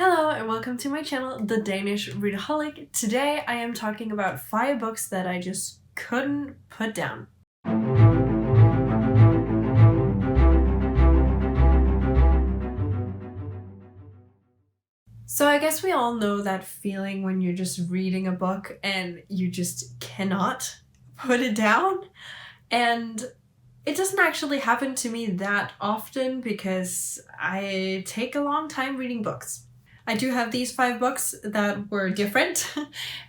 Hello and welcome to my channel, The Danish Readaholic. Today I am talking about 5 books that I just couldn't put down. So I guess we all know that feeling when you're just reading a book and you just cannot put it down. And it doesn't actually happen to me that often because I take a long time reading books. I do have these 5 books that were different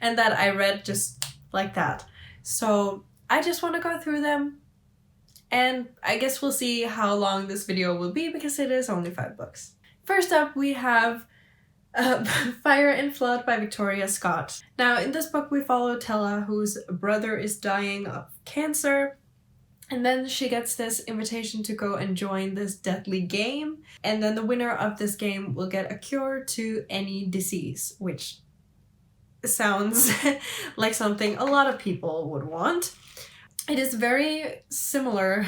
and that I read just like that. So I just want to go through them, and I guess we'll see how long this video will be because it is only 5 books. First up we have Fire and Flood by Victoria Scott. Now in this book we follow Tella, whose brother is dying of cancer. And then she gets this invitation to go and join this deadly game. And then the winner of this game will get a cure to any disease, which sounds like something a lot of people would want. It is very similar,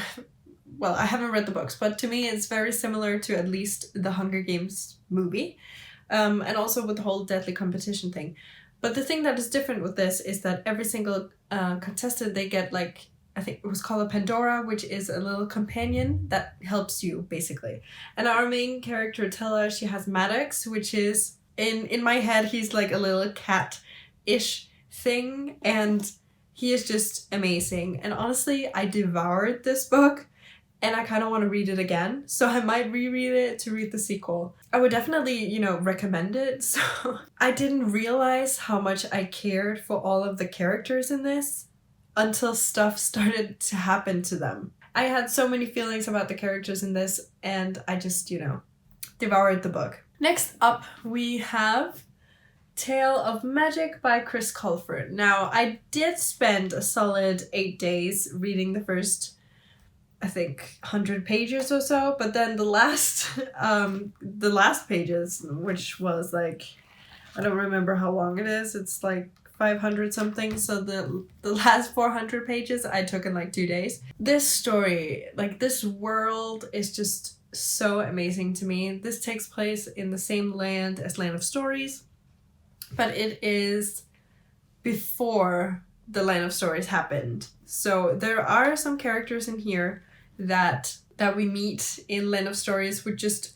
well, I haven't read the books, but to me it's very similar to at least the Hunger Games movie. And also with the whole deadly competition thing. But the thing that is different with this is that every single contestant, they get like, I think it was called a Pandora, which is a little companion that helps you, basically. And our main character, Tella, she has Maddox, which is, in my head, he's like a little cat-ish thing, and he is just amazing. And honestly, I devoured this book, and I kind of want to read it again, so I might reread it to read the sequel. I would definitely, recommend it. So I didn't realize how much I cared for all of the characters in this until stuff started to happen to them. I had so many feelings about the characters in this, and I just, devoured the book. Next up, we have Tale of Magic by Chris Colfer. Now, I did spend a solid 8 days reading the first, I think, 100 pages or so, but then the last pages, which was like, I don't remember how long it is, it's like 500 something, so the last 400 pages I took in like 2 days. This story, like this world, is just so amazing to me. This takes place in the same land as Land of Stories, but it is before the Land of Stories happened. So there are some characters in here that we meet in Land of Stories, which just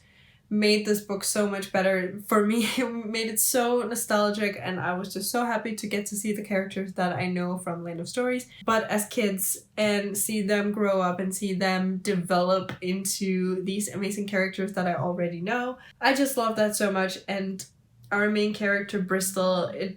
made this book so much better for me. It made it so nostalgic, and I was just so happy to get to see the characters that I know from Land of Stories, but as kids, and see them grow up and see them develop into these amazing characters that I already know. I just love that so much, and our main character, Bristol, I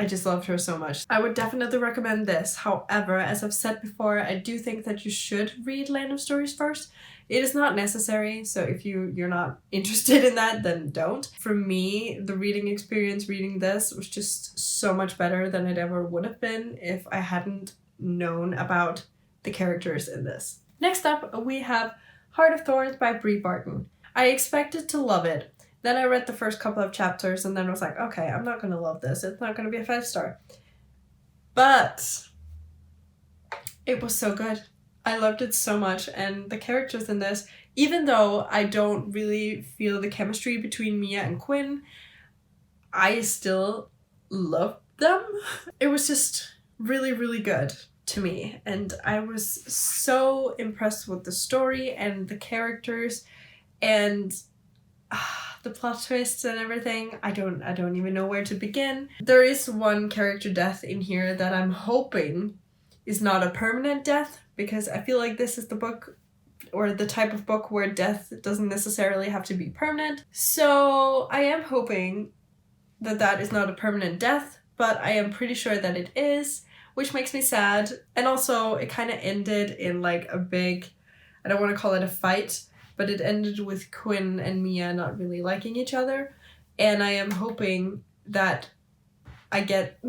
just loved her so much. I would definitely recommend this. However, as I've said before, I do think that you should read Land of Stories first. It is not necessary, so if you're not interested in that, then don't. For me, the reading experience reading this was just so much better than it ever would have been if I hadn't known about the characters in this. Next up, we have Heart of Thorns by Brie Barton. I expected to love it. Then I read the first couple of chapters and then was like, okay, I'm not gonna love this. It's not gonna be a 5-star. But it was so good. I loved it so much, and the characters in this, even though I don't really feel the chemistry between Mia and Quinn, I still loved them. It was just really, really good to me, and I was so impressed with the story and the characters and the plot twists and everything. I don't even know where to begin. There is one character death in here that I'm hoping is not a permanent death, because I feel like this is the book or the type of book where death doesn't necessarily have to be permanent. So I am hoping that that is not a permanent death, but I am pretty sure that it is, which makes me sad. And also it kind of ended in like a big, I don't want to call it a fight, but it ended with Quinn and Mia not really liking each other. And I am hoping that I get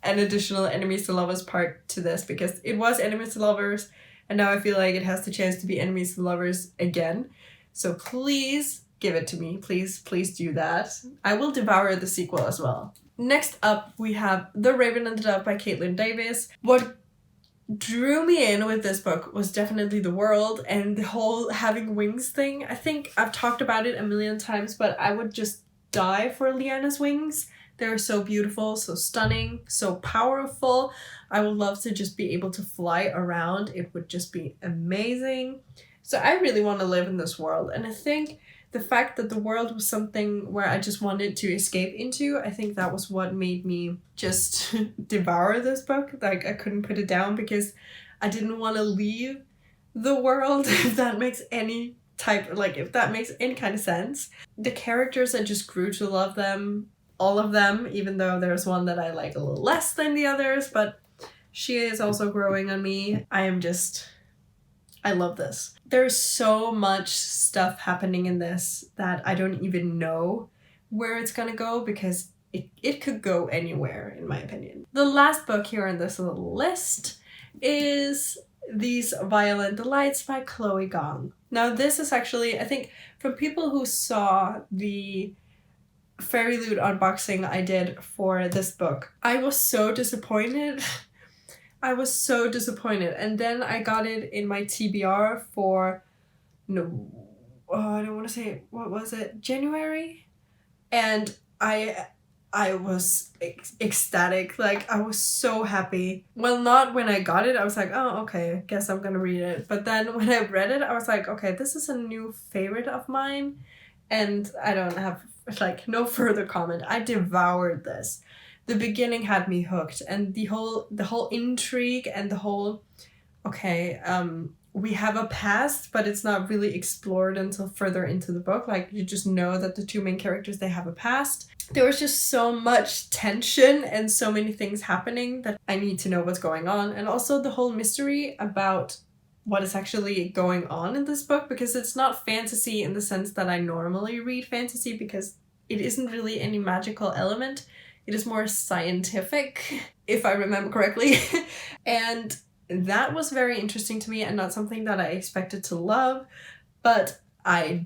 an additional enemies to lovers part to this, because it was enemies to lovers and now I feel like it has the chance to be enemies to lovers again. So please give it to me. Please do that. I will devour the sequel as well. Next up we have The Raven and the Dove by Caitlin Davis. What drew me in with this book was definitely the world and the whole having wings thing. I think I've talked about it a million times, but I would just die for Lyanna's wings. They're so beautiful, so stunning, so powerful. I would love to just be able to fly around. It would just be amazing. So I really want to live in this world. And I think the fact that the world was something where I just wanted to escape into, I think that was what made me just devour this book. Like, I couldn't put it down because I didn't want to leave the world, if that makes any if that makes any kind of sense. The characters, I just grew to love them, all of them, even though there's one that I like a little less than the others, but she is also growing on me. I love this. There's so much stuff happening in this that I don't even know where it's gonna go because it could go anywhere, in my opinion. The last book here in this little list is These Violin Delights by Chloe Gong. Now this is actually, I think, from people who saw the Fairy Loot unboxing I did for this book, I was so disappointed. I was so disappointed. And then I got it in my TBR for, I don't want to say, what was it? January? And I was ecstatic. Like, I was so happy. Well, not when I got it. I was like, oh, okay, I guess I'm gonna read it. But then when I read it, I was like, okay, this is a new favorite of mine. And I don't have, no further comment. I devoured this. The beginning had me hooked, and the whole intrigue and the whole, we have a past, but it's not really explored until further into the book. Like, you just know that the two main characters, they have a past. There was just so much tension and so many things happening that I need to know what's going on. And also the whole mystery about what is actually going on in this book, because it's not fantasy in the sense that I normally read fantasy, because it isn't really any magical element. It is more scientific, if I remember correctly. And that was very interesting to me and not something that I expected to love, but I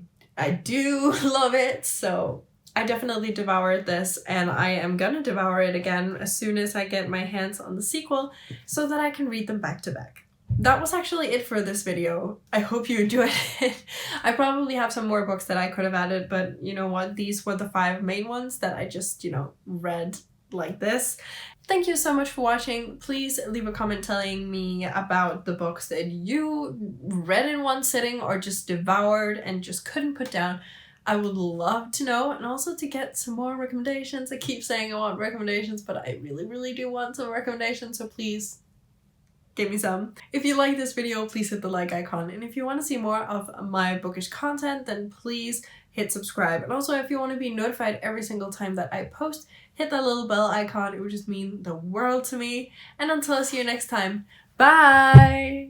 do love it. So I definitely devoured this, and I am gonna devour it again as soon as I get my hands on the sequel so that I can read them back to back. That was actually it for this video. I hope you enjoyed it. I probably have some more books that I could have added, but you know what? These were the 5 main ones that I just, read like this. Thank you so much for watching. Please leave a comment telling me about the books that you read in one sitting or just devoured and just couldn't put down. I would love to know, and also to get some more recommendations. I keep saying I want recommendations, but I really, really do want some recommendations, so please give me some. If you like this video, please hit the like icon. And if you want to see more of my bookish content, then please hit subscribe. And also, if you want to be notified every single time that I post, hit that little bell icon. It would just mean the world to me. And until I see you next time, bye!